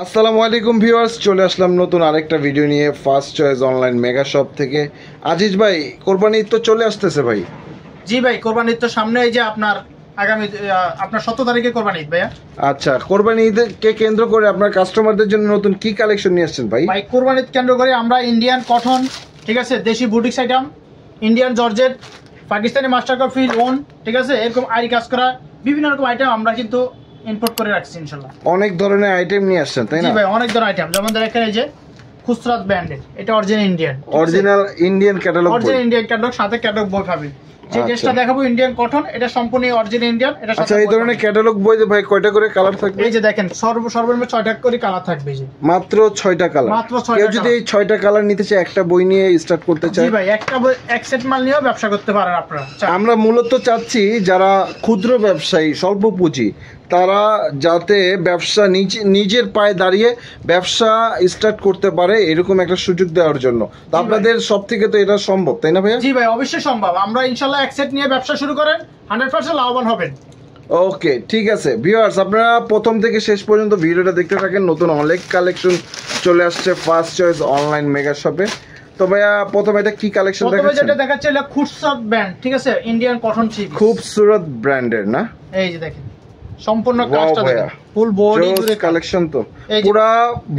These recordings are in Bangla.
আসসালামু আলাইকুম ভিউয়ার্স, চলে আসলাম নতুন আরেকটা ভিডিও নিয়ে first choice online mega shop থেকে। আজিজ ভাই, কোরবানি ঈদ তো চলে আসতেছে ভাই। জি ভাই, কোরবানি ঈদ তো সামনে, এই যে আপনার আগামী আপনার 17 তারিখে কোরবানি ঈদ ভাইয়া। আচ্ছা, কোরবানি ঈদকে কেন্দ্র করে আপনার কাস্টমারদের জন্য নতুন কি কালেকশন নিয়ে আসছেন ভাই? ভাই কোরবানি ঈদ কেন্দ্র করে আমরা ইন্ডিয়ান কটন, ঠিক আছে, দেশি boutiques item, Indian georgette, Pakistani master copy loan, ঠিক আছে, এরকম আইডি কাজ করা বিভিন্ন রকম আইটেম আমরা কিন্তু ইম্পোর্ট করে রাখছি ইনশাআল্লাহ। অনেক ধরনের আইটেম নিয়ে আসছেন তাই না? জি ভাই, অনেক ধরনের আইটেম, যেমন দেখেন এই যে খুচরাত ব্র্যান্ডের, এটা original Indian catalogue, original Indian catalogue, সাথে ক্যাটালগ বই পাবেন। যে ড্রেসটা দেখাবো ইন্ডিয়ান কটন, এটা সম্পূর্ণ অরিজিনাল ইন্ডিয়ান। এটা আচ্ছা, এই ধরনের ক্যাটালগ বইতে ভাই কয়টা করে কালার থাকবে? এই যে দেখেন সর্বনিম্ন 6টা করে কালার থাকবে। যে মাত্র 6টা কালার। মাত্র 6টা। কেউ যদি এই 6টা কালার নিতে চায়, একটা বই নিয়ে স্টার্ট করতে চায়? জি ভাই, একটা বই এক সেট মাল নিয়েও ব্যবসা করতে পারেন আপনারা। আমরা মূলত চাচ্ছি যারা ক্ষুদ্র ব্যবসায়ী, স্বল্প পুঁজি, তারা যাতে ব্যবসা নিজের পায়ে দাঁড়িয়ে ব্যবসা স্টার্ট করতে পারে, এরকম একটা সুযোগ দেওয়ার জন্য। তো আপনাদের সব থেকে তো এটা সম্ভব তাই না ভাইয়া? জি ভাই, অবশ্যই সম্ভব। আমরা ইনশাআল্লাহ এক সেট নিয়ে ব্যবসা শুরু করেন, 100% লাভবান হবেন। ওকে, ঠিক আছে ভিউয়ার্স, আপনারা প্রথম থেকে শেষ পর্যন্ত ভিডিওটা দেখতে থাকেন। নতুন অনেক কালেকশন চলে আসছে ফার্স্ট চয়েস অনলাইন মেগা শপে। তো ভাইয়া প্রথমে এটা কি কালেকশন দেখাচ্ছেন? প্রথমে যেটা দেখাচ্ছে এটা খুবসুরত ব্র্যান্ড, ঠিক আছে, ইন্ডিয়ান কটন থ্রি পিস। খুবসুরত ব্র্যান্ডের না? এই যে দেখেন সম্পূর্ণ কাজটা দেখেন, ফুল বডি জুড়ে কালেকশন। তো পুরো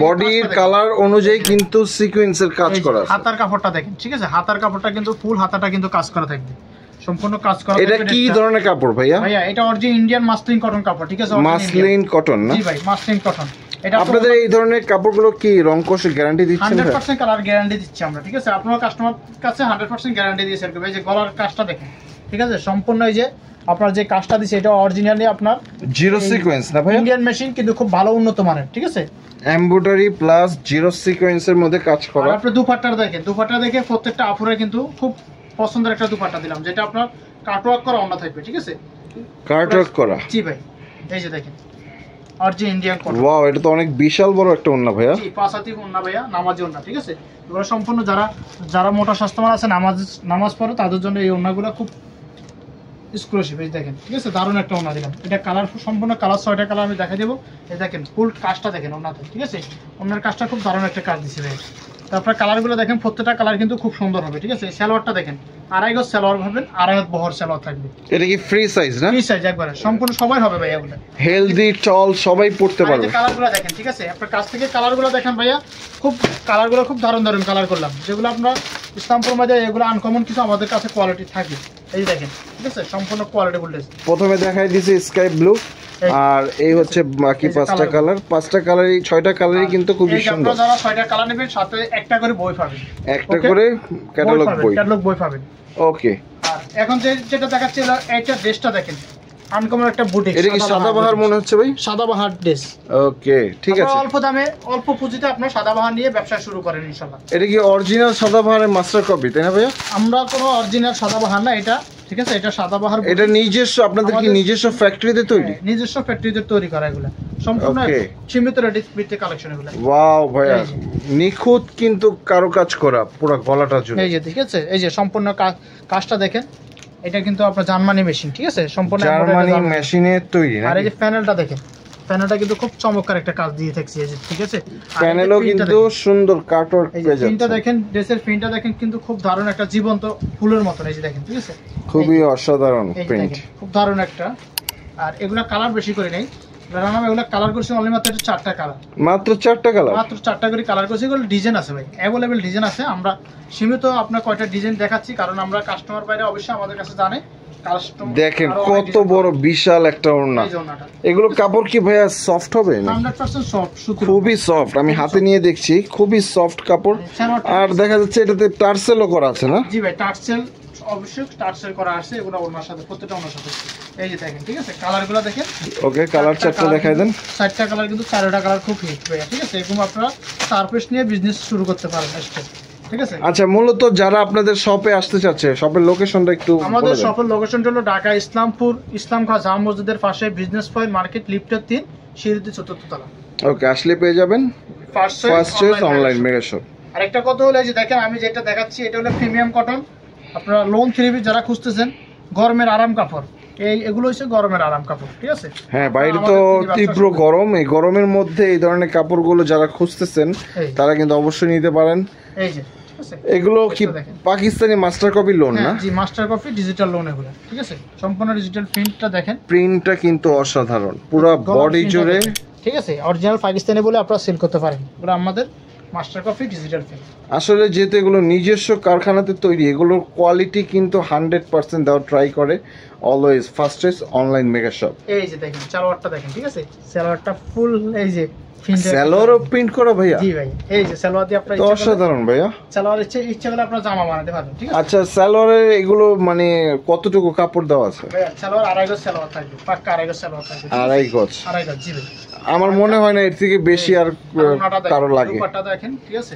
বডির কালার অনুযায়ী কিন্তু সিকোয়েন্সের কাজ করা আছে। হাতার কাপড়টা দেখেন, ঠিক আছে, হাতার কাপড়টা কিন্তু ফুল হাতাটা কিন্তু কাজ করা থাকবে, সম্পূর্ণ কাজ করা। এটা কি ধরনের কাপড় ভাইয়া? ভাইয়া এটা অরিজিনাল ইন্ডিয়ান মাসলিন কটন কাপড়, ঠিক আছে, মাসলিন কটন না? জি ভাই, মাসলিন কটন। এটা আপনাদের এই ধরনের কাপড়গুলো কি রংকশের গ্যারান্টি দিচ্ছেন? 100% কালার গ্যারান্টি দিচ্ছি আমরা, ঠিক আছে। আপনারা কাস্টমার কাছে 100% গ্যারান্টি দিয়ে সেল করবে। এই যে গলার কাজটা দেখেন, ঠিক আছে, সম্পূর্ণ এই যে আপনার যে কাজটা দিছে এটা অরিজিনালি আপনার জিরো সিকোয়েন্স না ভাই? ইন্ডিয়ান মেশিন, কিন্তু খুব ভালো উন্নত মানের, ঠিক আছে, এমব্রয়ডারি প্লাস জিরো সিকোয়েন্সের মধ্যে কাজ করা। আর আপনি দুপাট্টা দেখেন, দুপাট্টা দেখে প্রত্যেকটা আপুরে কিন্তু খুব পছন্দের একটা দুপাট্টা দিলাম, যেটা আপনার কাটওয়ার্ক করা ওন্না থাকবে, ঠিক আছে, কাটওয়ার্ক করা। জি ভাই, এই যে দেখেন অরিজিনাল ইন্ডিয়ান কটন। ওয়াও, এটা তো অনেক বিশাল বড় একটা ওন্না ভাইয়া। জি, পাঁচাতি ওন্না ভাইয়া, নামাজি ওন্না, ঠিক আছে। এগুলো সম্পূর্ণ যারা মোটা স্বাস্থ্যবান আছে, নামাজ পড়ে, তাদের জন্য এই ওন্নাগুলো খুব এক্সক্লুসিভ। এই দেখেন, ঠিক আছে, দারুণ একটা ওন্না দিলাম। এটা কালার সম্পূর্ণ কালার, 6টা কালার আমি দেখাই দেবো। এই দেখেন ফুল কাজটা দেখেন ওন্নাতে, ঠিক আছে, ওন্নার কাজটা খুব দারুণ একটা কাজ দিছে ভাই। তারপরে কালারগুলো দেখেন, প্রত্যেকটা কালার কিন্তু খুব সুন্দর হবে, ঠিক আছে। সালোয়ারটা দেখেন, 2.5 গজ সালোয়ার পাবেন, 2.5 হাত বহর সালোয়ার থাকবে। এটা কি ফ্রি সাইজ না? ফ্রি সাইজ একবারে, সম্পূর্ণ সবাই হবে ভাই এগুলো। হেলদি টল সবাই পড়তে পারবে। কালারগুলো দেখেন, ঠিক আছে, আপনার কাছ থেকে কালারগুলো দেখেন ভাইয়া, খুব কালারগুলো খুব দারুণ দারুণ কালার করলাম, যেগুলো আমরা ইসলামপুর মধ্যে এগুলো আনকমন কিছু আমাদের কাছে কোয়ালিটি থাকে। এই দেখেন, ঠিক আছে, সম্পূর্ণ কোয়ালিটি বলতে প্রথমে দেখাই দিয়েছি স্কাই ব্লু, আর এই হচ্ছে বাকি 5টা কালার। 5টা কালারই 6টা কালারই কিন্তু খুব সুন্দর। যারা 6টা কালার নেবেন, সাথে একটা করে বই পাবেন, একটা করে ক্যাটালগ বই পাবেন। ওকে, আর এখন যেটা দেখাচ্ছে এটা ড্রেসটা দেখেন, আনকমন একটা বুটিক। এটা কি সাদাবাহার মনে হচ্ছে ভাই? সাদাবাহার ড্রেস। ওকে, ঠিক আছে। অল্প দামে অল্প পুঁজিতে আপনার সাদাবাহার নিয়ে ব্যবসা শুরু করেন ইনশাআল্লাহ। এটা কি অরিজিনাল সাদাবাহারের মাস্টার কপি তাই না ভাইয়া? আমরা কোনো অরিজিনাল সাদাবাহার না এটা, ঠিক আছে, এটা সাদাবাহার। এটা নিজস্ব, আপনাদের কি নিজস্ব ফ্যাক্টরিতে তৈরি? নিজস্ব ফ্যাক্টরিতে তৈরি করা এগুলো, সম্পূর্ণ সীমিত রেডিমেড কালেকশন এগুলো। ওয়াও ভাইয়া, নিখুঁত কিন্তু কারুকাজ করা পুরো গলাটা জুড়ে। এই যে ঠিক আছে, এই যে সম্পূর্ণ কাজটা দেখেন, এটা কিন্তু আপনার জার্মানি মেশিন, ঠিক আছে, সম্পূর্ণ জার্মানি মেশিনে তৈরি না? আর এই যে প্যানেলটা দেখেন, প্যানেলটা কিন্তু খুব চমৎকার একটা কাজ দিয়ে থাকছে, এই যে, ঠিক আছে, প্যানেলও কিন্তু সুন্দর কাটওয়ার্ক পেয়ে যাচ্ছে। প্রিন্টটা দেখেন, ড্রেসের প্রিন্টটা দেখেন, কিন্তু খুব দারুণ একটা জীবন্ত ফুলের মতো, এই যে দেখেন, ঠিক আছে, খুবই অসাধারণ প্রিন্ট, খুব দারুণ একটা। আর এগুলা কালার বেশি করে নেই, রানাম এগুলা কালার করছি অনলি মাত্র 4টা কালার, মাত্র 4টা কালার, মাত্র 4টা করে কালার করছি। এগুলো ডিজাইন আছে ভাই, অ্যাভেলেবল ডিজাইন আছে। আমরা সীমিত আপনার কয়টা ডিজাইন দেখাচ্ছি, কারণ আমরা কাস্টমার বাইরে অবশ্যই আমাদের কাছে জানে। দেখেন কত বড় বিশাল একটা ওড়না। এগুলো কাপড় কি ভাইয়া সফট হবে? 100% সফট, খুবই সফট। আমি হাতে নিয়ে দেখছি, খুবই সফট কাপড়। আর দেখা যাচ্ছে এটাতে টার্সেলও করা আছে না? জি ভাই, টার্সেল অবশ্যই টার্সেল করা আছে, এগুলো ওড়নার সাথে, প্রত্যেকটা ওড়নার সাথে। এই যে দেখেন, ঠিক আছে, কালারগুলো দেখেন। ওকে, কালার 4টা দেখাই দেন। 4টা কালার, কিন্তু 4টা কালার খুব হিট ভাই, ঠিক আছে। এরকম আপনারা 4 পিস নিয়ে বিজনেস শুরু করতে পারেন, ঠিক আছে। আচ্ছা, মূলত যারা আপনাদের শপে আসতে চাচ্ছে, শপের লোকেশনটা একটু বলে দেন। আমাদের শপের লোকেশন হলো ঢাকা ইসলামপুর, ইসলাম খান জামা মসজিদের পাশে, বিজনেস পয়েন্ট মার্কেট, লিফটের 3, সিঁড়িতে 4th তলা। ওকে, আসলে পেয়ে যাবেন first choice online mega shop. আর একটা কথা হলো, যে দেখেন আমি যেটা দেখাচ্ছি, এটা হলো প্রিমিয়াম কটন। আপনারা লোন 3 পিস যারা খুঁজতেছেন, গরমের আরাম কাপড়, এগুলো হচ্ছে গরমের আরাম কাপড়, ঠিক আছে? হ্যাঁ, বাইরে তো তীব্র গরম, এই গরমের মধ্যে এই ধরনের কাপড়গুলো যারা খুঁজতেছেন তারা কিন্তু অবশ্যই নিতে পারেন। এই যে এগুলো কি পাকিস্তানি মাস্টার কপি লোন না? জি, মাস্টার কপি ডিজিটাল লোন এগুলো, ঠিক আছে? সম্পূর্ণ ডিজিটাল প্রিন্টটা দেখেন, প্রিন্টটা কিন্তু অসাধারণ, পুরো বডি জুড়ে, ঠিক আছে? অরিজিনাল পাকিস্তানি বলে আপনারা সেল করতে পারেন। এগুলো আমাদের মাস্টার কপি ডিজিটাল প্রিন্ট। আসলে যেহেতু এগুলো নিজস্ব কারখানাতে তৈরি, এগুলোর কোয়ালিটি কিন্তু 100% দেওয়া ট্রাই করে always first choice online mega shop. এই যে দেখেন সালোয়ারটা দেখেন, ঠিক আছে? সালোয়ারটা ফুল এই যে সালোয়ারও প্রিন্ট করা ভাইয়া? জি ভাই, এই যে সালোয়ার দিয়ে আপনারা অসাধারণ ভাইয়া। সালোয়ার ইচ্ছা করলে আপনারা জামা বানাতে পারবেন, ঠিক আছে? আচ্ছা, সালোয়ারের এগুলো মানে কতটুকু কাপড় দেওয়া আছে? ভাইয়া সালোয়ার 2.5 গজ সালোয়ার থাকবে, পাক্কা 2.5 গজ সালোয়ার থাকবে। 2.5 গজ? 2.5 গজ, জি ভাই। আমার মনে হয় না এর থেকে বেশি আর কারো লাগে। দুপাট্টা দেখেন, ঠিক আছে?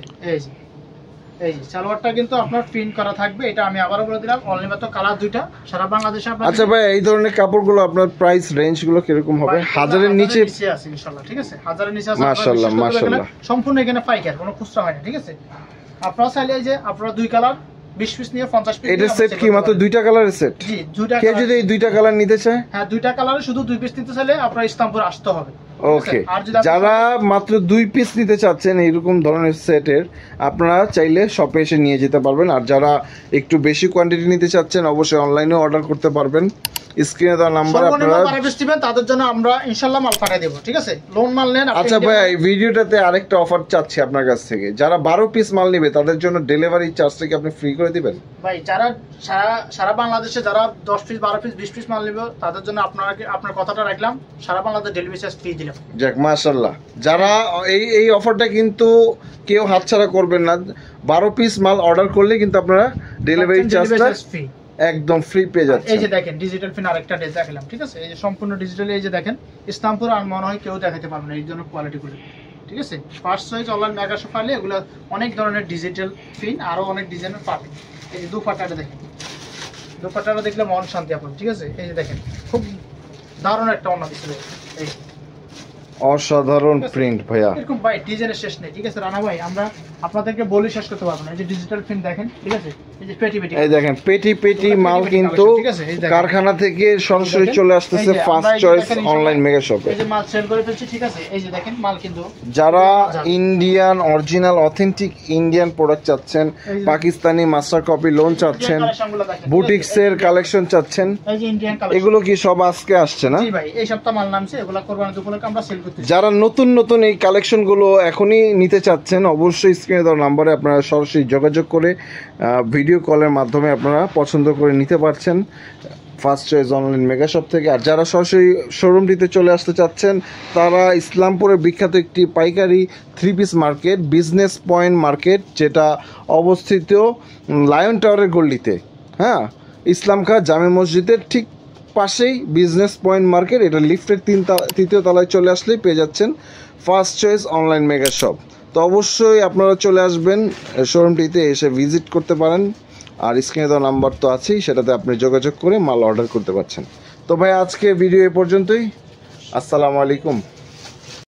এই যে সালোয়ারটা কিন্তু আপনার প্রিন্ট করা থাকবে। এটা আমি আবারও বলে দিলাম, অনলি মাত্র কালার 2টা, সারা বাংলাদেশে আপনারা। আচ্ছা ভাই, এই ধরনের কাপড়গুলো আপনার প্রাইস রেঞ্জ গুলো কিরকম হবে? 1000 এর নিচে আছে ইনশাআল্লাহ, ঠিক আছে? 1000 এর নিচে আছে মাশাআল্লাহ মাশাআল্লাহ। সম্পূর্ণ এখানে পাইকার, কোনো খুচরা হয় না, ঠিক আছে? আপনারা চাইলে এই যে আপনারা 2 কালার 20 পিস নিয়ে 50 পিস। এটা সেট কি মাত্র 2টা কালারের সেট? জি, 2টা। কে যদি এই 2টা কালার নিতে চায়? হ্যাঁ, 2টা কালারে শুধু 2 পিস নিতে চাইলে আপনারা ইসলামপুর আসতে হবে। ওকে, যারা মাত্র 2 পিস নিতে চাচ্ছেন এইরকম ধরনের সেটের, আপনারা চাইলে শপে এসে নিয়ে যেতে পারবেন। আর যারা একটু বেশি কোয়ান্টিটি নিতে চাচ্ছেন অবশ্যই অনলাইনে অর্ডার করতে পারবেন। স্ক্রিনে দেওয়া নাম্বার আপনারা তাদের জন্য আমরা ইনশাআল্লাহ মাল পাঠিয়ে দেব, ঠিক আছে? লোন মাল নেন। আচ্ছা ভাই, এই ভিডিওটাতে আরেকটা অফার চাচ্ছি আপনার কাছ থেকে, যারা 12 পিস মাল নেবে তাদের জন্য ডেলিভারি চার্জটা কি আপনি ফ্রি করে দিবেন? ভাই যারা সারা বাংলাদেশে যারা 10 পিস 12 পিস 20 পিস মাল নেবে তাদের জন্য আপনার কথাটা রাখলাম, সারা বাংলাদেশ ডেলিভারি চার্জ ফ্রি দিলাম। যাক মাশাআল্লাহ, যারা এই অফারটা কিন্তু কেউ হাতছাড়া করবেন না। 12 পিস মাল অর্ডার করলে কিন্তু আপনারা ডেলিভারি চার্জটা ফ্রি, একদম ফ্রি পেয়ে যাচ্ছে। এই যে দেখেন ডিজিটাল ফিন আরেকটা ড্রেস দেখালাম, ঠিক আছে? এই যে সম্পূর্ণ ডিজিটাল, এই যে দেখেন ইসলামপুর আর মনে হয় কেউ দেখাতে পারবে না এই জন্য কোয়ালিটি গুলো, ঠিক আছে? First choice online mega shop পাইলে এগুলো অনেক ধরনের ডিজিটাল ফিন আরো অনেক ডিজাইনের পাবেন। এই যে দুপাট্টাটা দেখেন, দুপাট্টাটা দেখলে মন শান্তি আপনার, ঠিক আছে? এই যে দেখেন খুব দারুণ একটা অন্য কিছু, এই অসাধারণ প্রিন্ট ভাইয়া। এরকম ভাই ডিজাইনের শেষ নেই, ঠিক আছে রানা ভাই? আমরা আপনাদেরকে বলি শেষ করতে পারবো না। এই যে ডিজিটাল প্রিন্ট দেখেন, ঠিক আছে? এই যে পেটি এই দেখেন পেটি মাল কিন্তু কারখানা থেকে সরাসরি চলে আসতেছে ফার্স্ট চয়েস অনলাইন মেগা শপে। এই যে মাল সেল করে ফেলছি, ঠিক আছে? এই যে দেখেন মাল কিন্তু যারা Indian original authentic Indian product চাচ্ছেন, পাকিস্তানি মাস্টার কপি লোন চাচ্ছেন, বুটিক্সের কালেকশন চাচ্ছেন, এই যে ইন্ডিয়ান কালেকশন, এগুলো কি সব আজকে আসছে না? জি ভাই, এই সপ্তাহ মাল নামছে, এগুলো কোরবানির উপলক্ষে আমরা সেল করতেছি। যারা নতুন এই কালেকশনগুলো এখনই নিতে চাচ্ছেন অবশ্যই স্ক্রিনে দেওয়া নম্বরে আপনারা সরাসরি যোগাযোগ করে ভিডিও কলের মাধ্যমে আপনারা পছন্দ করে নিতে পারছেন first choice online mega shop থেকে। আর যারা সরাসরি শোরুমটিতে চলে আসতে চাচ্ছেন তারা ইসলামপুরের বিখ্যাত একটি পাইকারি 3 piece market, business point market, যেটা অবস্থিত লায়ন টাওয়ারের গল্লিতে, হ্যাঁ, ইসলাম খাঁ জামে মসজিদের ঠিক পাশেই বিজনেস পয়েন্ট মার্কেট। এটা লিফটের 3য় তলায় চলে আসলেই পেয়ে যাচ্ছেন first choice online mega shop. তো অবশ্যই আপনারা চলে আসবেন শোরুমটিতে, এসে ভিজিট করতে পারেন। আর স্ক্রিনে দেওয়া নাম্বার তো আছেই, সেটাতে আপনি যোগাযোগ করে মাল অর্ডার করতে পারছেন। তো ভাই আজকে ভিডিও এ পর্যন্তই। আসসালামু আলাইকুম।